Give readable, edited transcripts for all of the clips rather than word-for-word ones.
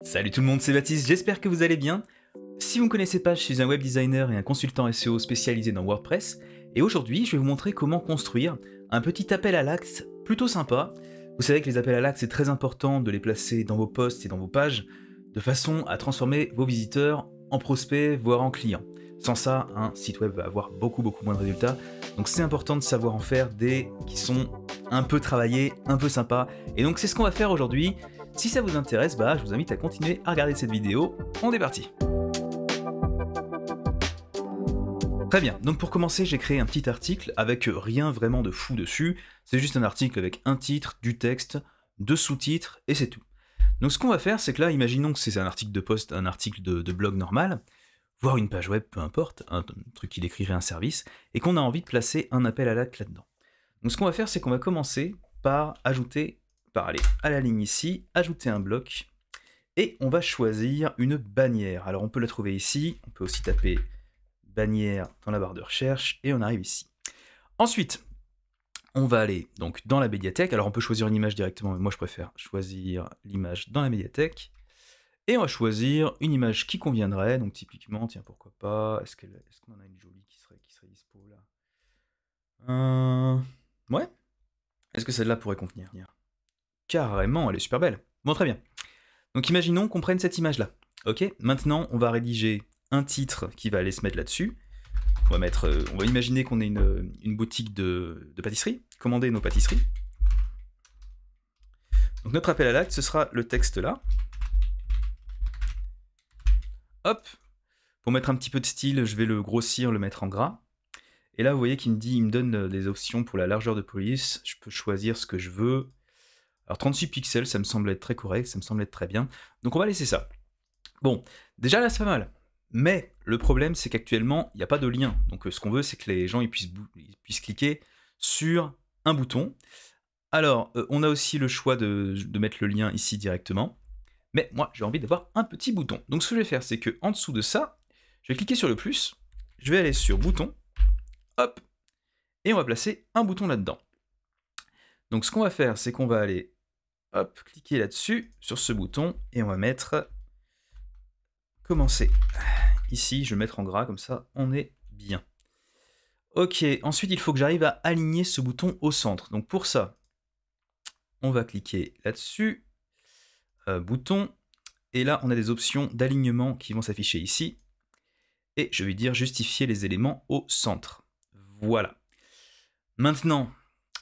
Salut tout le monde, c'est Baptiste, j'espère que vous allez bien. Si vous ne me connaissez pas, je suis un web designer et un consultant SEO spécialisé dans WordPress, et aujourd'hui je vais vous montrer comment construire un petit appel à l'acte plutôt sympa. Vous savez que les appels à l'acte c'est très important de les placer dans vos posts et dans vos pages, de façon à transformer vos visiteurs en prospects, voire en clients. Sans ça, un site web va avoir beaucoup moins de résultats, donc c'est important de savoir en faire des qui sont un peu travaillés, un peu sympas, et donc c'est ce qu'on va faire aujourd'hui. Si ça vous intéresse, je vous invite à continuer à regarder cette vidéo. On est parti. Très bien, donc pour commencer, j'ai créé un petit article avec rien vraiment de fou dessus. C'est juste un article avec un titre, du texte, deux sous-titres, et c'est tout. Donc ce qu'on va faire, c'est que là, imaginons que c'est un article de post, un article de blog normal, voire une page web, peu importe, un truc qui décrirait un service, et qu'on a envie de placer un appel à l'acte là-dedans. Donc ce qu'on va faire, c'est qu'on va commencer par aller à la ligne ici, ajouter un bloc, et on va choisir une bannière. Alors on peut la trouver ici, on peut aussi taper bannière dans la barre de recherche, et on arrive ici. Ensuite, on va aller donc dans la médiathèque. Alors on peut choisir une image directement, mais moi je préfère choisir l'image dans la médiathèque. Et on va choisir une image qui conviendrait, donc typiquement, tiens, pourquoi pas, est-ce qu'on en a une jolie qui serait dispo là? Ouais. Est-ce que celle-là pourrait convenir? Carrément, elle est super belle. Bon, très bien. Donc imaginons qu'on prenne cette image-là. Ok. Maintenant, on va rédiger un titre qui va aller se mettre là-dessus. On va imaginer qu'on est une boutique de pâtisserie. Commander nos pâtisseries. Donc notre appel à l'acte, ce sera le texte là. Hop. Pour mettre un petit peu de style, je vais le grossir, le mettre en gras. Et là, vous voyez qu'il me donne des options pour la largeur de police. Je peux choisir ce que je veux. Alors 36 pixels, ça me semble être très correct, ça me semble être très bien. Donc on va laisser ça. Bon, déjà là c'est pas mal. Mais le problème c'est qu'actuellement, il n'y a pas de lien. Donc ce qu'on veut c'est que les gens ils puissent cliquer sur un bouton. Alors, on a aussi le choix de mettre le lien ici directement. Mais moi, j'ai envie d'avoir un petit bouton. Donc ce que je vais faire, c'est que en dessous de ça, je vais cliquer sur le plus, je vais aller sur bouton, hop, et on va placer un bouton là-dedans. Donc ce qu'on va faire, c'est qu'on va aller hop, cliquer là-dessus, sur ce bouton, et on va mettre commencer. Ici, je vais mettre en gras, comme ça, on est bien. Ok, ensuite, il faut que j'arrive à aligner ce bouton au centre. Donc pour ça, on va cliquer là-dessus, bouton, et là, on a des options d'alignement qui vont s'afficher ici, et je vais dire justifier les éléments au centre. Voilà. Maintenant,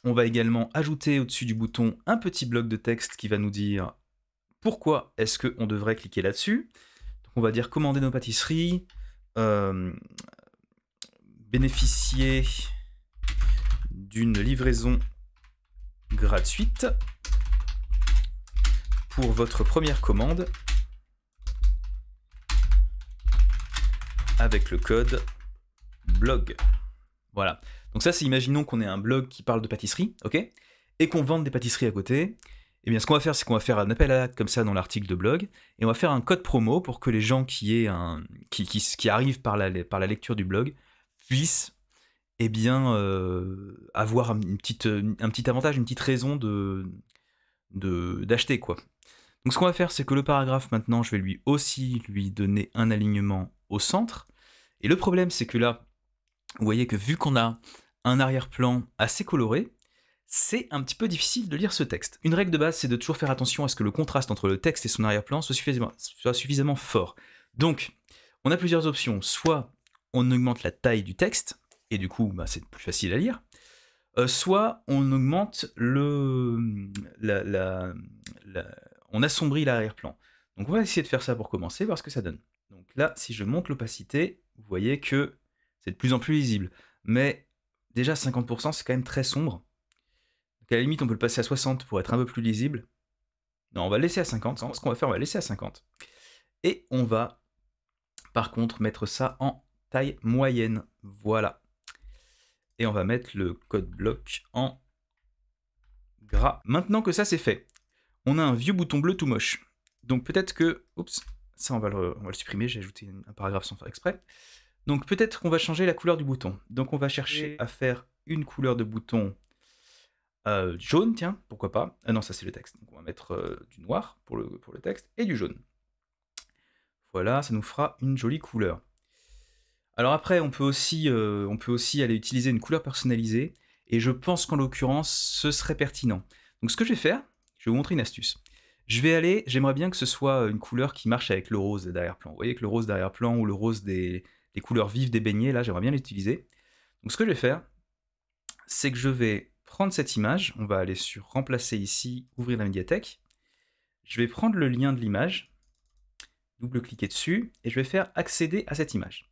on va également ajouter au-dessus du bouton un petit bloc de texte qui va nous dire pourquoi est-ce qu'on devrait cliquer là-dessus. Donc on va dire commander nos pâtisseries, bénéficier d'une livraison gratuite pour votre première commande avec le code blog. Voilà. Donc ça, c'est imaginons qu'on ait un blog qui parle de pâtisserie, ok, et qu'on vende des pâtisseries à côté. Eh bien, ce qu'on va faire, c'est qu'on va faire un appel à l'acte comme ça dans l'article de blog, et on va faire un code promo pour que les gens qui arrivent par la lecture du blog puissent avoir un petit avantage, une petite raison d'acheter, quoi. Donc ce qu'on va faire, c'est que le paragraphe, maintenant, je vais lui donner un alignement au centre. Et le problème, c'est que là, vous voyez que vu qu'on a un arrière-plan assez coloré, c'est un petit peu difficile de lire ce texte. Une règle de base, c'est de toujours faire attention à ce que le contraste entre le texte et son arrière-plan soit suffisamment fort. Donc, on a plusieurs options. Soit on augmente la taille du texte, et du coup, c'est plus facile à lire. Soit on augmente on assombrit l'arrière-plan. Donc on va essayer de faire ça pour commencer, voir ce que ça donne. Donc là, si je monte l'opacité, vous voyez que c'est de plus en plus lisible. Mais déjà 50%, c'est quand même très sombre. Donc à la limite, on peut le passer à 60 pour être un peu plus lisible. Non, on va le laisser à 50. Ce qu'on va faire, on va le laisser à 50. Et on va, par contre, mettre ça en taille moyenne. Voilà. Et on va mettre le code bloc en gras. Maintenant que ça c'est fait, on a un vieux bouton bleu tout moche. Donc peut-être que... Oups, ça on va le supprimer, j'ai ajouté un paragraphe sans faire exprès. Donc peut-être qu'on va changer la couleur du bouton. Donc on va chercher à faire une couleur de bouton jaune, tiens, pourquoi pas. Ah non, ça c'est le texte. Donc on va mettre du noir pour le texte et du jaune. Voilà, ça nous fera une jolie couleur. Alors après, on peut aussi aller utiliser une couleur personnalisée, et je pense qu'en l'occurrence, ce serait pertinent. Donc ce que je vais faire, je vais vous montrer une astuce. J'aimerais bien que ce soit une couleur qui marche avec le rose d'arrière-plan. Vous voyez que le rose d'arrière-plan ou le rose des couleurs vives des beignets, là, j'aimerais bien l'utiliser. Donc ce que je vais faire, c'est que je vais prendre cette image, on va aller sur remplacer ici, ouvrir la médiathèque. Je vais prendre le lien de l'image, double-cliquer dessus, et je vais faire accéder à cette image.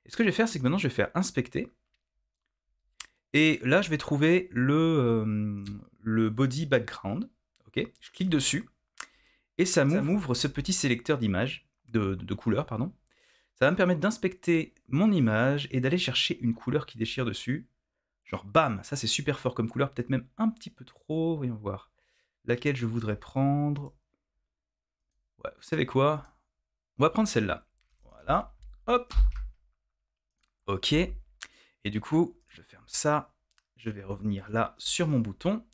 Et ce que je vais faire, c'est que maintenant je vais faire inspecter. Et là, je vais trouver le body background. Ok, je clique dessus. Et ça m'ouvre ce petit sélecteur d'images, de couleurs, pardon. Ça va me permettre d'inspecter mon image et d'aller chercher une couleur qui déchire dessus. Genre bam, ça c'est super fort comme couleur, peut-être même un petit peu trop. Voyons voir. Laquelle je voudrais prendre. Ouais, vous savez quoi? On va prendre celle-là. Voilà. Hop. Ok. Et du coup, je ferme ça. Je vais revenir là sur mon bouton.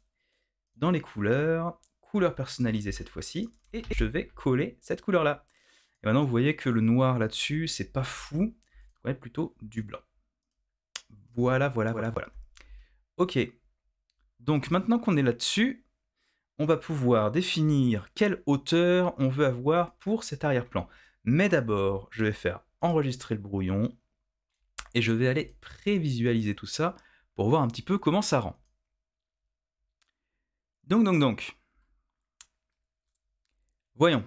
Dans les couleurs. Couleur personnalisée cette fois-ci. Et je vais coller cette couleur-là. Et maintenant, vous voyez que le noir là-dessus, c'est pas fou. On va mettre plutôt du blanc. Voilà, voilà, voilà, voilà. Ok. Donc maintenant qu'on est là-dessus, on va pouvoir définir quelle hauteur on veut avoir pour cet arrière-plan. Mais d'abord, je vais faire enregistrer le brouillon et je vais aller prévisualiser tout ça pour voir un petit peu comment ça rend. Donc. Voyons.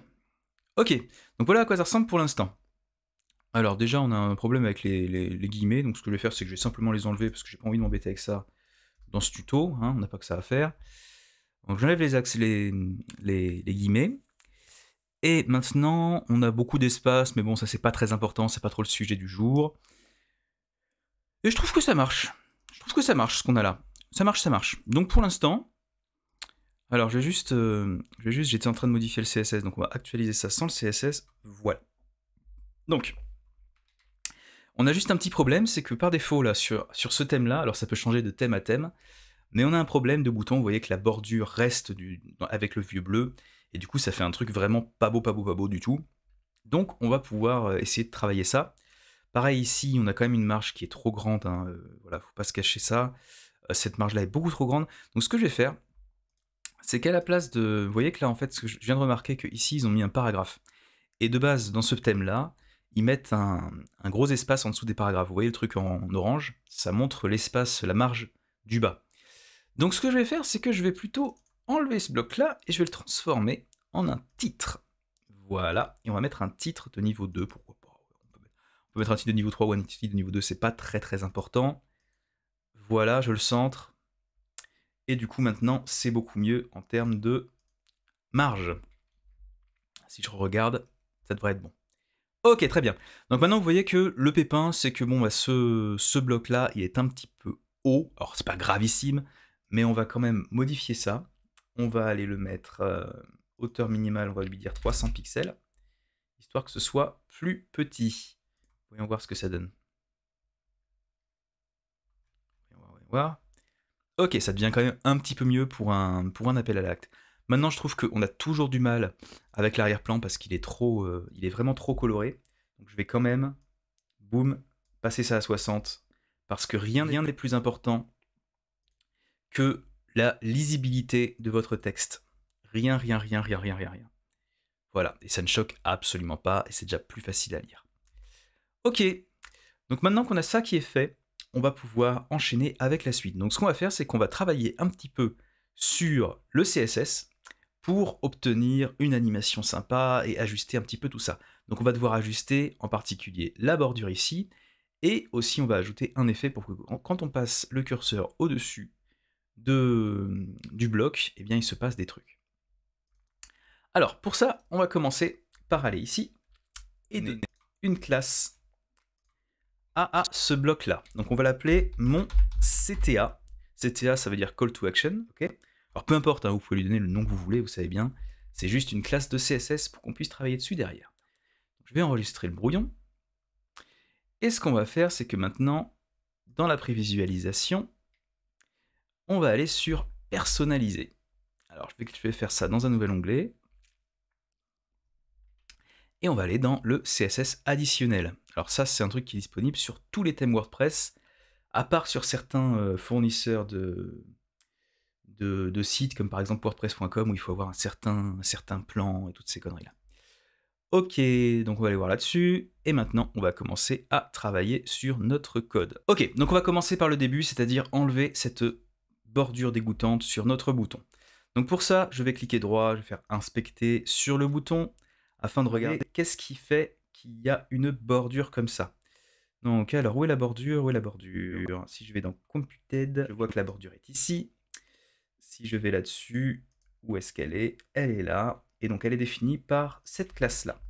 Ok, donc voilà à quoi ça ressemble pour l'instant. Alors déjà, on a un problème avec les guillemets, donc ce que je vais faire, c'est que je vais simplement les enlever parce que j'ai pas envie de m'embêter avec ça dans ce tuto, hein, on n'a pas que ça à faire. Donc j'enlève les guillemets. Et maintenant, on a beaucoup d'espace, mais bon, ça c'est pas très important, c'est pas trop le sujet du jour. Et je trouve que ça marche. Je trouve que ça marche, ce qu'on a là. Ça marche, ça marche. Donc pour l'instant, alors j'étais en train de modifier le CSS, donc on va actualiser ça sans le CSS. Voilà. Donc, on a juste un petit problème, c'est que par défaut, là, sur ce thème-là, alors ça peut changer de thème à thème, mais on a un problème de bouton, vous voyez que la bordure reste avec le vieux bleu, et du coup ça fait un truc vraiment pas beau du tout. Donc on va pouvoir essayer de travailler ça. Pareil ici, on a quand même une marge qui est trop grande, hein, voilà, faut pas se cacher ça. Cette marge-là est beaucoup trop grande. Donc ce que je vais faire, c'est qu'à la place de... Vous voyez que là, en fait, ce que je viens de remarquer qu'ici, ils ont mis un paragraphe. Et de base, dans ce thème-là, ils mettent un gros espace en dessous des paragraphes. Vous voyez le truc en orange? Ça montre l'espace, la marge du bas. Donc ce que je vais faire, c'est que je vais plutôt enlever ce bloc-là et je vais le transformer en un titre. Voilà, et on va mettre un titre de niveau 2, pourquoi pas. On peut mettre un titre de niveau 3 ou un titre de niveau 2, c'est pas très important. Voilà, je le centre. Et du coup, maintenant, c'est beaucoup mieux en termes de marge. Si je regarde, ça devrait être bon. Ok, très bien. Donc maintenant, vous voyez que le pépin, c'est que bon, bah, ce bloc-là, il est un petit peu haut. Alors, c'est pas gravissime, mais on va quand même modifier ça. On va aller le mettre hauteur minimale, on va lui dire 300 pixels, histoire que ce soit plus petit. Voyons voir ce que ça donne. Voyons voir. Ok, ça devient quand même un petit peu mieux pour un appel à l'acte. Maintenant, je trouve qu'on a toujours du mal avec l'arrière-plan parce qu'il est il est vraiment trop coloré. Donc je vais quand même, boum, passer ça à 60 parce que rien n'est plus important que la lisibilité de votre texte. Rien. Voilà, et ça ne choque absolument pas et c'est déjà plus facile à lire. Ok, donc maintenant qu'on a ça qui est fait, on va pouvoir enchaîner avec la suite. Donc ce qu'on va faire, c'est qu'on va travailler un petit peu sur le CSS pour obtenir une animation sympa et ajuster un petit peu tout ça. Donc on va devoir ajuster en particulier la bordure ici, et aussi on va ajouter un effet pour que quand on passe le curseur au-dessus du bloc, eh bien il se passe des trucs. Alors pour ça, on va commencer par aller ici et donner une classe à ce bloc-là. Donc on va l'appeler mon CTA. CTA, ça veut dire Call to Action, ok? Alors peu importe, hein, vous pouvez lui donner le nom que vous voulez, vous savez bien. C'est juste une classe de CSS pour qu'on puisse travailler dessus derrière. Donc, je vais enregistrer le brouillon. Et ce qu'on va faire, c'est que maintenant, dans la prévisualisation, on va aller sur Personnaliser. Alors je vais faire ça dans un nouvel onglet. Et on va aller dans le CSS additionnel. Alors ça, c'est un truc qui est disponible sur tous les thèmes WordPress, à part sur certains fournisseurs de sites, comme par exemple WordPress.com, où il faut avoir un certain plan et toutes ces conneries-là. Ok, donc on va aller voir là-dessus, et maintenant on va commencer à travailler sur notre code. Ok, donc on va commencer par le début, c'est-à-dire enlever cette bordure dégoûtante sur notre bouton. Donc pour ça, je vais cliquer droit, je vais faire inspecter sur le bouton, afin de regarder qu'est-ce qui fait qu'il y a une bordure comme ça. Donc alors, où est la bordure? Où est la bordure? Si je vais dans Computed, je vois que la bordure est ici. Si je vais là-dessus, où est-ce qu'elle est? Elle est là, et donc elle est définie par cette classe-là.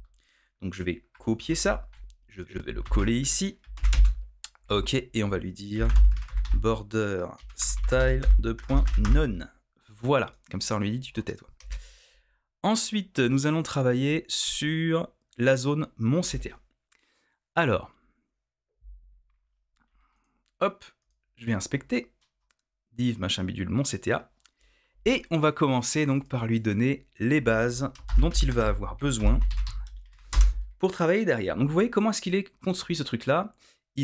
Donc je vais copier ça, je vais le coller ici. Ok, et on va lui dire border style .none. Voilà, comme ça on lui dit tu te tais toi. Ensuite, nous allons travailler sur la zone mon CTA. Alors, hop, je vais inspecter, div machin bidule mon CTA, et on va commencer donc par lui donner les bases dont il va avoir besoin pour travailler derrière. Donc vous voyez comment est-ce qu'il est construit ce truc-là.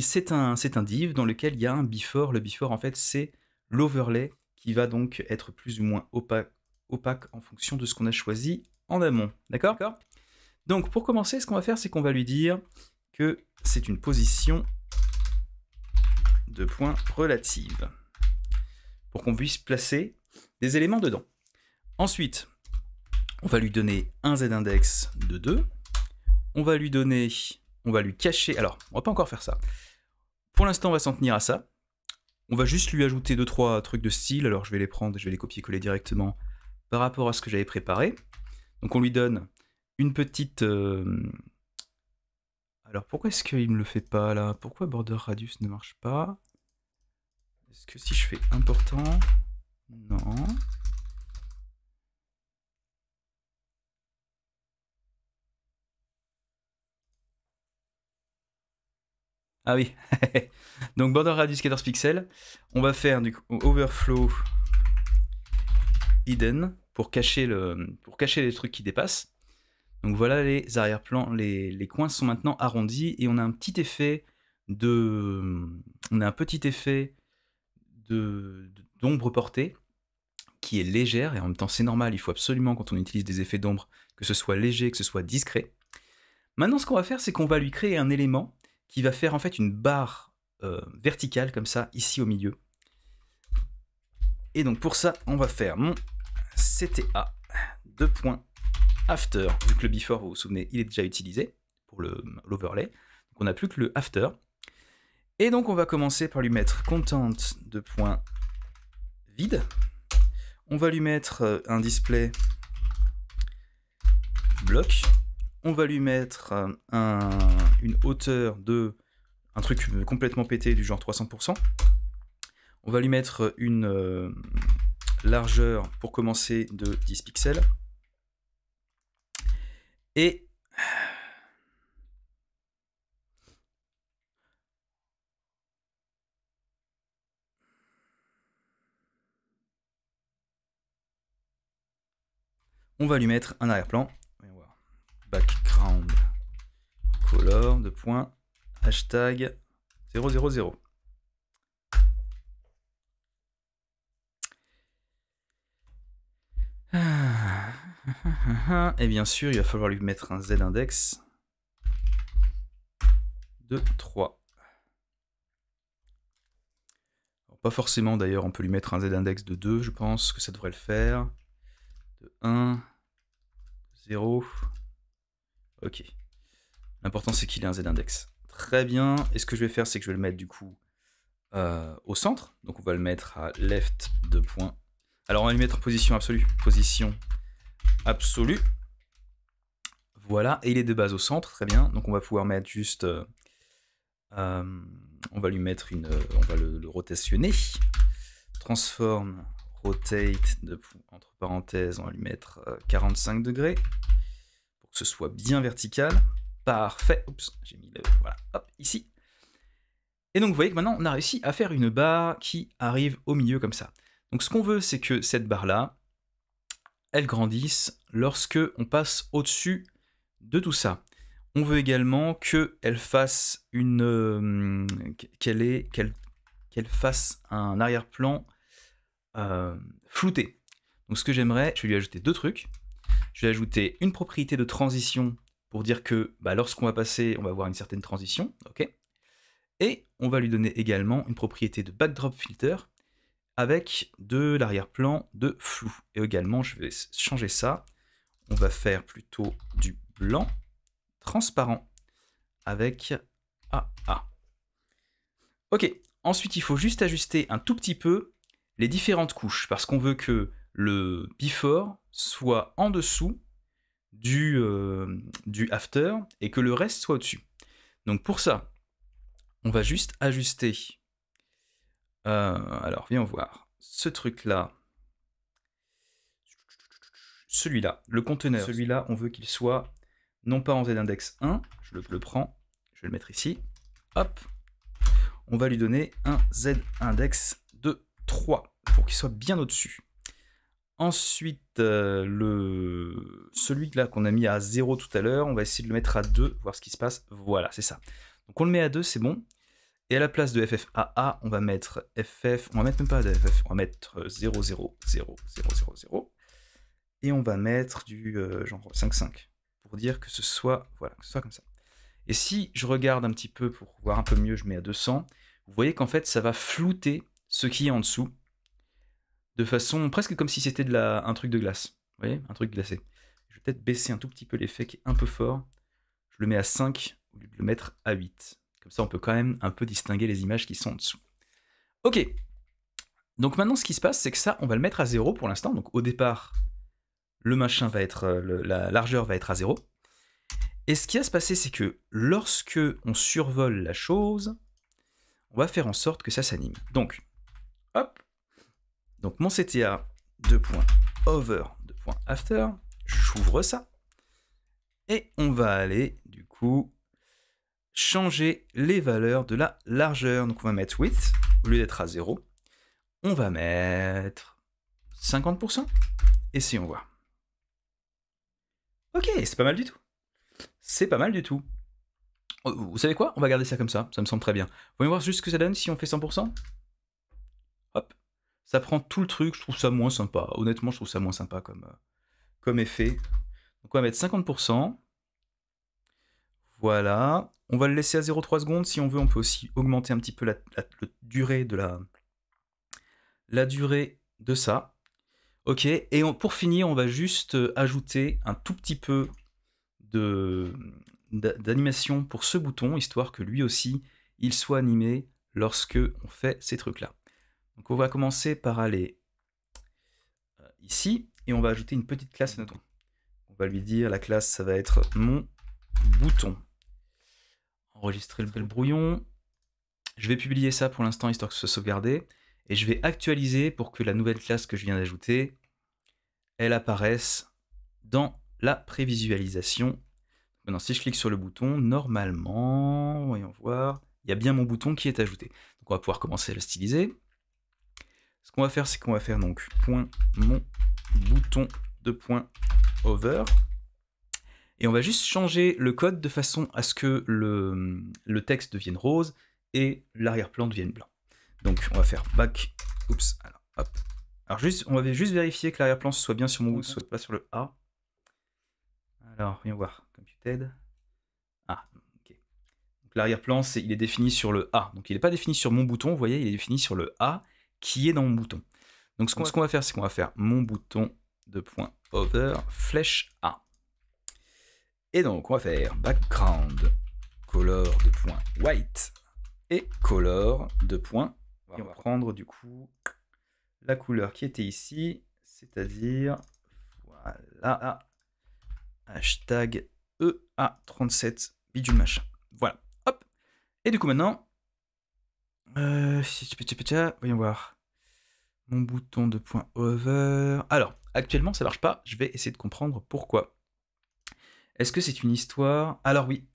C'est un div dans lequel il y a un before. Le before en fait c'est l'overlay qui va donc être plus ou moins opaque en fonction de ce qu'on a choisi en amont. D'accord? Donc pour commencer, ce qu'on va faire, c'est qu'on va lui dire que c'est une position de point relative pour qu'on puisse placer des éléments dedans. Ensuite, on va lui donner un z-index de 2. On va lui cacher. Alors, on va pas encore faire ça. Pour l'instant, on va s'en tenir à ça. On va juste lui ajouter 2-3 trucs de style. Alors, je vais les prendre, je vais les copier-coller directement par rapport à ce que j'avais préparé. Donc, on lui donne une petite... Alors, pourquoi est-ce qu'il ne me le fait pas, là? Pourquoi border radius ne marche pas? Est-ce que si je fais important... Non... Ah oui, donc border radius 14 pixels, on va faire du overflow hidden pour cacher les trucs qui dépassent. Donc voilà les arrière-plans, les coins sont maintenant arrondis et on a un petit effet d'ombre portée qui est légère et en même temps c'est normal, il faut absolument quand on utilise des effets d'ombre que ce soit léger, que ce soit discret. Maintenant ce qu'on va faire c'est qu'on va lui créer un élément qui va faire en fait une barre verticale comme ça, ici au milieu. Et donc pour ça, on va faire mon CTA .after, vu que le before, vous vous souvenez, il est déjà utilisé pour l'overlay. Donc on n'a plus que le after. Et donc on va commencer par lui mettre content de point vide. On va lui mettre un display bloc. On va lui mettre une hauteur de un truc complètement pété du genre 300%. On va lui mettre une largeur pour commencer de 10 pixels. Et on va lui mettre un arrière-plan. Background color de point hashtag 000. Et bien sûr, il va falloir lui mettre un z-index de 3. Alors, pas forcément d'ailleurs, on peut lui mettre un z-index de 2, je pense que ça devrait le faire. De 1, 0. Ok. L'important c'est qu'il ait un z-index. Très bien. Et ce que je vais faire, c'est que je vais le mettre du coup au centre. Donc on va le mettre à left de point. Alors on va lui mettre en position absolue. Position absolue. Voilà, et il est de base au centre, très bien. Donc on va pouvoir mettre juste... on va lui mettre on va le rotationner. Transform, rotate, entre parenthèses, on va lui mettre 45 degrés. Pour que ce soit bien vertical. Parfait. Oups, j'ai mis le... Voilà, hop, ici. Et donc vous voyez que maintenant on a réussi à faire une barre qui arrive au milieu comme ça. Donc ce qu'on veut, c'est que cette barre-là, elle grandisse lorsque on passe au-dessus de tout ça. On veut également qu'elle fasse qu'elle fasse un arrière-plan flouté. Donc ce que j'aimerais, je vais lui ajouter deux trucs. Je vais ajouter une propriété de transition pour dire que lorsqu'on va passer, on va avoir une certaine transition. Ok. Et on va lui donner également une propriété de backdrop filter avec de l'arrière-plan de flou. Et également, je vais changer ça. On va faire plutôt du blanc transparent avec AA. Ok, ensuite il faut juste ajuster un tout petit peu les différentes couches parce qu'on veut que le before soit en dessous du after et que le reste soit au-dessus. Donc pour ça, on va juste ajuster. Alors viens voir. Ce truc-là. Celui-là, le conteneur. Celui-là, on veut qu'il soit non pas en z-index 1, je le prends, je vais le mettre ici. Hop. On va lui donner un z-index de 3 pour qu'il soit bien au-dessus. Ensuite, celui-là qu'on a mis à 0 tout à l'heure, on va essayer de le mettre à 2, voir ce qui se passe. Voilà, c'est ça. Donc on le met à 2, c'est bon. Et à la place de FFAA, on va mettre FF, on va mettre même pas de FF, on va mettre 0, 0, 0, 0, 0, 0. Et on va mettre du genre 5, 5, pour dire que ce soit, voilà, que ce soit comme ça. Et si je regarde un petit peu pour voir un peu mieux, je mets à 200, vous voyez qu'en fait, ça va flouter ce qui est en dessous, de façon presque comme si c'était un truc de glace. Vous voyez, un truc glacé. Je vais peut-être baisser un tout petit peu l'effet qui est un peu fort. Je le mets à 5 au lieu de le mettre à 8. Comme ça, on peut quand même un peu distinguer les images qui sont en dessous. Ok. Donc maintenant, ce qui se passe, c'est que ça, on va le mettre à 0 pour l'instant. Donc au départ, le machin va être, la largeur va être à 0. Et ce qui va se passer, c'est que lorsque on survole la chose, on va faire en sorte que ça s'anime. Donc, hop. Donc mon CTA 2.over 2.after, j'ouvre ça. Et on va aller, du coup, changer les valeurs de la largeur. Donc on va mettre width, au lieu d'être à 0, on va mettre 50%. Essayons voir. Ok, c'est pas mal du tout. C'est pas mal du tout. Vous savez quoi? On va garder ça comme ça me semble très bien. Voyons voir juste ce que ça donne si on fait 100%. Hop. Ça prend tout le truc, je trouve ça moins sympa. Honnêtement, je trouve ça moins sympa comme effet. Donc on va mettre 50%. Voilà. On va le laisser à 0,3 secondes. Si on veut, on peut aussi augmenter un petit peu la durée de la durée de ça. Ok. Et pour finir, on va juste ajouter un tout petit peu d'animation pour ce bouton, histoire que lui aussi, il soit animé lorsque on fait ces trucs-là. Donc on va commencer par aller ici, et on va ajouter une petite classe à notre bouton. On va lui dire, la classe, ça va être mon bouton. Enregistrer le brouillon. Je vais publier ça pour l'instant, histoire que ce soit sauvegardé, et je vais actualiser pour que la nouvelle classe que je viens d'ajouter, elle apparaisse dans la prévisualisation. Maintenant, si je clique sur le bouton, normalement, voyons voir, il y a bien mon bouton qui est ajouté. Donc on va pouvoir commencer à le styliser. Ce qu'on va faire, c'est qu'on va faire donc .mon bouton de .over. Et on va juste changer le code de façon à ce que le texte devienne rose et l'arrière-plan devienne blanc. Donc on va faire back. Oups, alors hop. Alors on va juste vérifier que l'arrière-plan soit bien sur mon bouton, soit pas sur le A. Alors, viens voir, Computed. Ah, ok. Donc l'arrière-plan, il est défini sur le A. Donc il n'est pas défini sur mon bouton, vous voyez, il est défini sur le A qui est dans mon bouton. Donc ce qu'on va faire, c'est qu'on va faire mon bouton de .over flèche A. Et donc on va faire background color de .white et color de et on va prendre du coup la couleur qui était ici, c'est-à-dire voilà, hashtag EA37 bidule machin. Voilà, hop. Et du coup maintenant, voyons voir. Mon bouton de .over. Alors, actuellement ça marche pas, je vais essayer de comprendre pourquoi. Est-ce que c'est une histoire? Alors oui,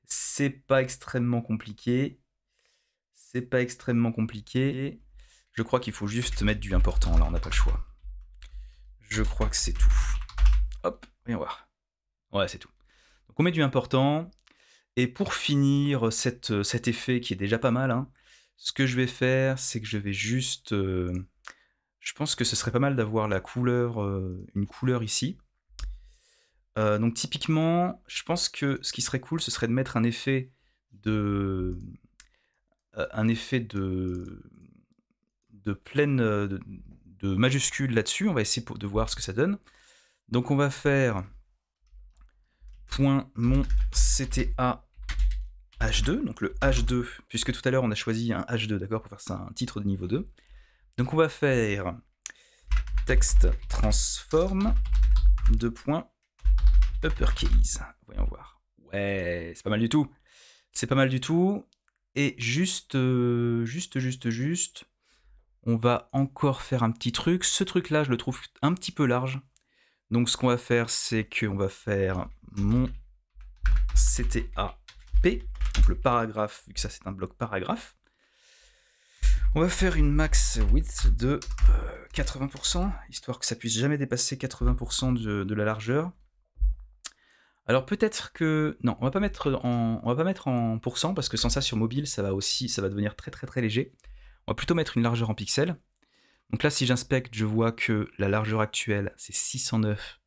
c'est pas extrêmement compliqué. C'est pas extrêmement compliqué. Je crois qu'il faut juste mettre du important, là on n'a pas le choix. Je crois que c'est tout. Hop, voyons voir. Ouais, c'est tout. Donc on met du important. Et pour finir cet effet qui est déjà pas mal, hein, ce que je vais faire, c'est que je vais juste... je pense que ce serait pas mal d'avoir la couleur, une couleur ici. Donc typiquement, je pense que ce qui serait cool, ce serait de mettre un effet de pleine de majuscule là-dessus. On va essayer de voir ce que ça donne. Donc on va faire .mon CTA H2, donc le H2, puisque tout à l'heure on a choisi un H2, d'accord, pour faire ça un titre de niveau 2. Donc on va faire text transform de point uppercase. Voyons voir. Ouais, c'est pas mal du tout. C'est pas mal du tout. Et juste, on va encore faire un petit truc. Ce truc-là, je le trouve un petit peu large. Donc ce qu'on va faire, c'est qu'on va faire mon CTAP, donc le paragraphe, vu que ça c'est un bloc paragraphe. On va faire une max width de 80%, histoire que ça puisse jamais dépasser 80% de la largeur. Alors peut-être que... Non, on va pas mettre en pourcent, parce que sans ça sur mobile, ça va devenir très très très léger. On va plutôt mettre une largeur en pixels. Donc là, si j'inspecte, je vois que la largeur actuelle, c'est 609,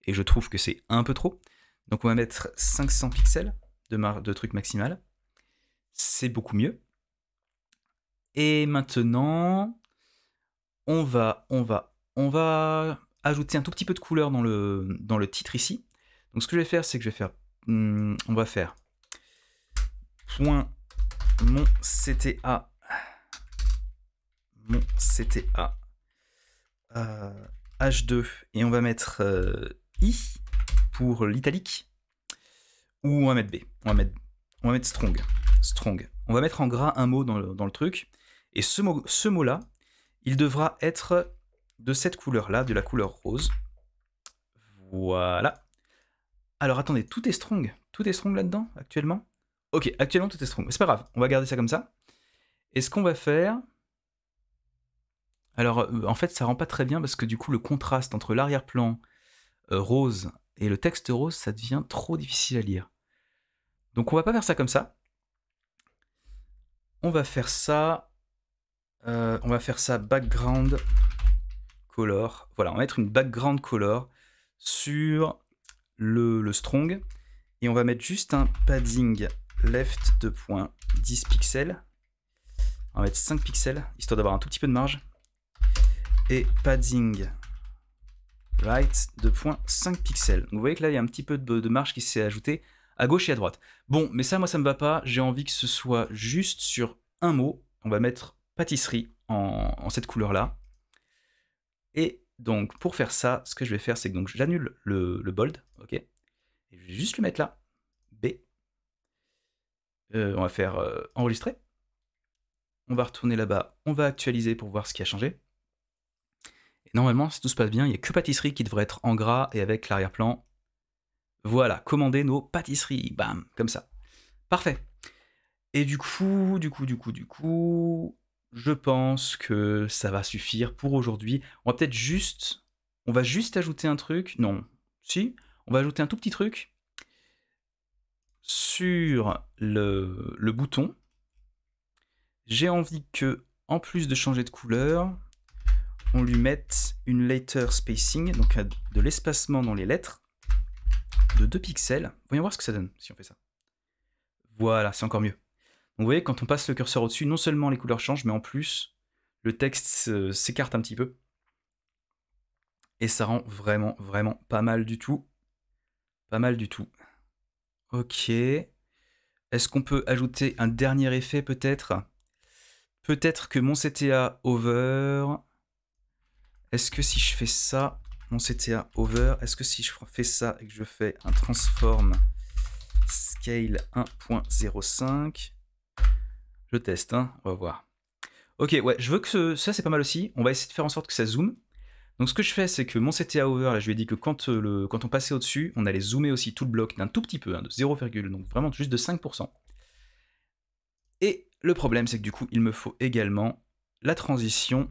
et je trouve que c'est un peu trop. Donc on va mettre 500 pixels de truc maximal. C'est beaucoup mieux. Et maintenant, on va ajouter un tout petit peu de couleur dans le titre ici. Donc ce que je vais faire, c'est que je vais faire... on va faire mon CTA H2, et on va mettre I pour l'italique, ou on va mettre B. On va mettre strong. On va mettre en gras un mot dans le truc, et ce mot-là, il devra être de cette couleur-là, de la couleur rose. Voilà. Alors attendez, tout est strong là-dedans, actuellement? Ok, actuellement tout est strong, c'est pas grave, on va garder ça comme ça. Et ce qu'on va faire... Alors, en fait, ça rend pas très bien, parce que du coup, le contraste entre l'arrière-plan rose et le texte rose, ça devient trop difficile à lire. Donc on va pas faire ça comme ça. On va faire ça background color. Voilà, on va mettre une background color sur le strong, et on va mettre juste un padding left de point 10 pixels. On va mettre 5 pixels, histoire d'avoir un tout petit peu de marge. Et padding right de point 5 pixels. Donc vous voyez que là, il y a un petit peu de marge qui s'est ajoutée à gauche et à droite. Bon, mais ça, moi, ça me va pas. J'ai envie que ce soit juste sur un mot. On va mettre pâtisserie en cette couleur-là. Et donc, pour faire ça, ce que je vais faire, c'est que j'annule le bold, ok, et je vais juste le mettre là, B. On va faire enregistrer. On va retourner là-bas, on va actualiser pour voir ce qui a changé. Et normalement, si tout se passe bien, il n'y a que pâtisserie qui devrait être en gras et avec l'arrière-plan. Voilà, commander nos pâtisseries, bam, comme ça. Parfait. Et du coup, je pense que ça va suffire pour aujourd'hui. On va juste ajouter un truc. Non, si, on va ajouter un tout petit truc sur le bouton. J'ai envie que, en plus de changer de couleur, on lui mette une letter spacing, donc de l'espacement dans les lettres, de 2 pixels. Voyons voir ce que ça donne si on fait ça. Voilà, c'est encore mieux. Donc vous voyez, quand on passe le curseur au-dessus, non seulement les couleurs changent, mais en plus, le texte s'écarte un petit peu. Et ça rend vraiment, vraiment pas mal du tout. Pas mal du tout. Ok. Est-ce qu'on peut ajouter un dernier effet, peut-être? Peut-être que mon CTA over... Est-ce que si je fais ça, mon CTA over, est-ce que si je fais ça et que je fais un transform scale 1.05, je teste, hein, on va voir. Ok, ouais, je veux que ça c'est pas mal aussi, on va essayer de faire en sorte que ça zoome. Donc ce que je fais, c'est que mon CTA over, là je lui ai dit que quand on passait au-dessus, on allait zoomer aussi tout le bloc d'un tout petit peu, hein, de 0, donc vraiment juste de 5%. Et le problème, c'est que du coup, il me faut également la transition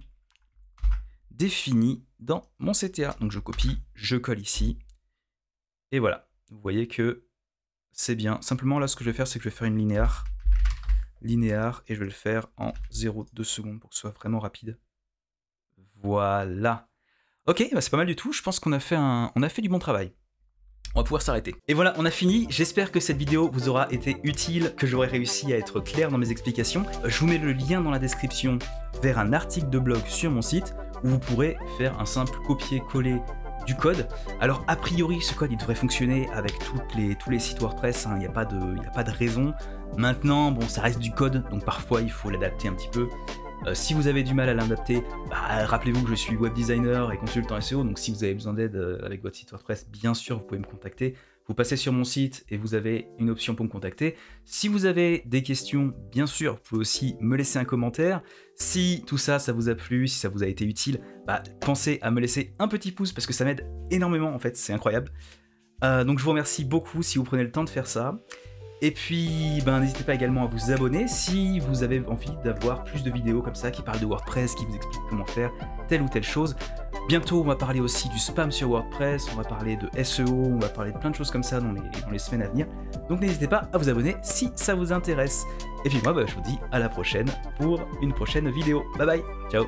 définie dans mon CTA. Donc je copie, je colle ici, et voilà. Vous voyez que c'est bien. Simplement, là, ce que je vais faire, c'est que je vais faire une linéaire. Linéaire, et je vais le faire en 0,2 secondes pour que ce soit vraiment rapide. Voilà. Ok, bah c'est pas mal du tout. Je pense qu'on a fait du bon travail. On va pouvoir s'arrêter. Et voilà, on a fini. J'espère que cette vidéo vous aura été utile, que j'aurai réussi à être clair dans mes explications. Je vous mets le lien dans la description vers un article de blog sur mon site où vous pourrez faire un simple copier-coller du code. Alors a priori ce code il devrait fonctionner avec tous les sites WordPress, il n'y a pas de raison. Maintenant bon ça reste du code donc parfois il faut l'adapter un petit peu. Si vous avez du mal à l'adapter, bah, rappelez-vous que je suis web designer et consultant SEO, donc si vous avez besoin d'aide avec votre site WordPress, bien sûr vous pouvez me contacter. Vous passez sur mon site et vous avez une option pour me contacter. Si vous avez des questions, bien sûr, vous pouvez aussi me laisser un commentaire. Si tout ça, ça vous a plu, si ça vous a été utile, bah, pensez à me laisser un petit pouce parce que ça m'aide énormément en fait, c'est incroyable. Donc je vous remercie beaucoup si vous prenez le temps de faire ça. Et puis, ben, n'hésitez pas également à vous abonner si vous avez envie d'avoir plus de vidéos comme ça qui parlent de WordPress, qui vous expliquent comment faire telle ou telle chose. Bientôt, on va parler aussi du spam sur WordPress, on va parler de SEO, on va parler de plein de choses comme ça dans les semaines à venir. Donc n'hésitez pas à vous abonner si ça vous intéresse. Et puis moi, bah, je vous dis à la prochaine pour une prochaine vidéo. Bye bye, ciao.